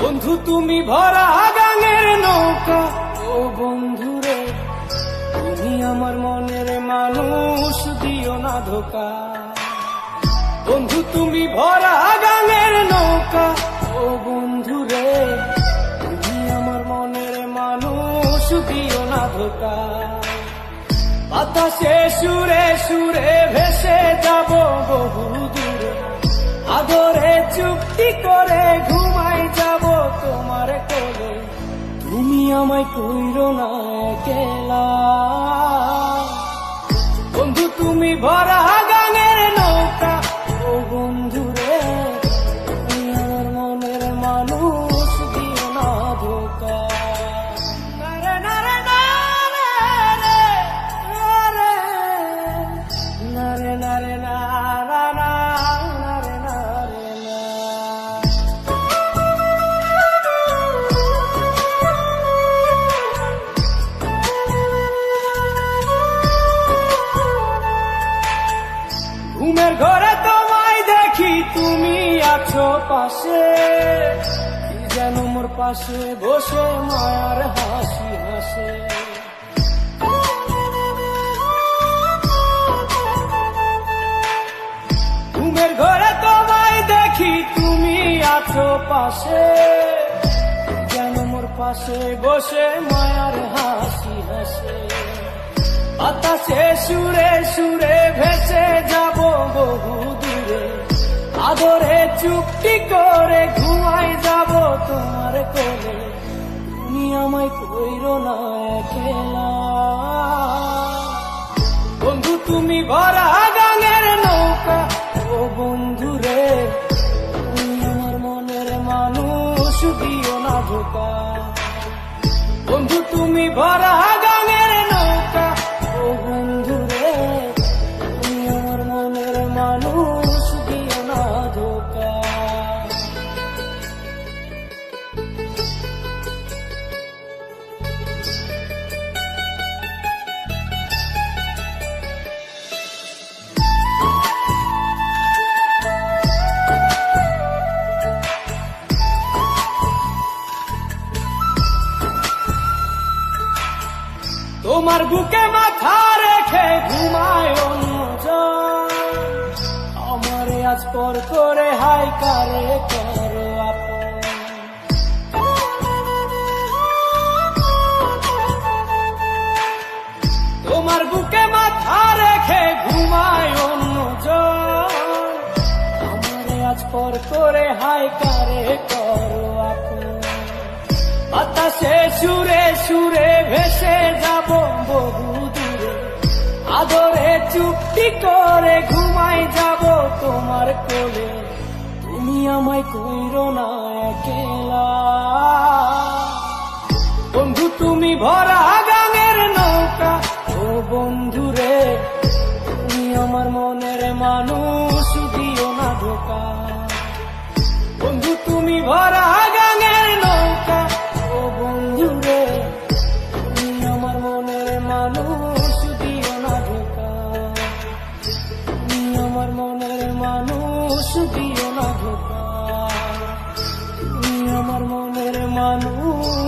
বন্ধু তুমি ভরা গাঙের নৌকা, ও বন্ধু রে তুমি আমার মনের মানুষ, দিও না ধোকা। বন্ধু তুমি ভরা গাঙের নৌকা, ও বন্ধু রে তুমি আমার মনের মানুষ, দিও না ধোকা। বাতাসে সুরে সুরে ভেসে যাব বহু দূরে, আদরে চুক্তি করে ঘুমাই যাব তোমার কোলে। তুমি আমায় কইরো না একলা, বন্ধু তুমি ভরা গাঙের নৌকা, ও বন্ধু রে তুমি আমার মনের মানুষ, দিও না ধোকা। নারে নারে নারে নারে নারে নারে নারা নারে নারে না। ঘুমের ঘরে তোমায় দেখি তুমি আছো পাশে, কি যেন মোর পাশে বসে মায়ার হাসি হাসে। ঘুমের ঘরে তোমায় দেখি তুমি আছো পাশে, যেন মোর পাশে বসে মায়ার হাসি হাসে। বাতাসে সুরে সুরে ভেসে যাব বহু দূরে, আদরে চুক্তি করে ঘুমাই যাব তোমার কোলে। তুমি আমায় কইরো না একলা, বন্ধু তুমি ভরা গাঙের নৌকা, ও বন্ধু রে তুমি আমার মনের মানুষ, দিও না ধোকা। বন্ধু তুমি ভরা গাঙের নৌকা, ও বন্ধু রে তুমি আমার মনের মানুষ, দিও না ধোকা। তোমার বুকে মাথা রেখে ঘুমায় অন্যজন, আমারে আজ পর করে হাই কারে করো আপন। তোমার বুকে মাথা রেখে ঘুমায় অন্যজন, আমারে আজ পর করে হাই কারে করো আপন। বাতাসে সুরে সুরে ভেসে যাব বহু দূরে, আদরে চুক্তি করে ঘুমাই যাব তোমার কোলে। তুমি আমায় কইরো না একলা, বন্ধু তুমি ভরা গাঙের নৌকা, ও বন্ধু রে তুমি আমার মনের মানুষ, দিও না ধোকা। বন্ধু তুমি ভরা গাঙের নৌকা, ও বন্ধু রে তুমি আমার মনের মানুষ, দিও না ধোকা। তুমি আমার মনের মানুষ, দিও না ধোকা। তুমি আমার মনের মানুষ।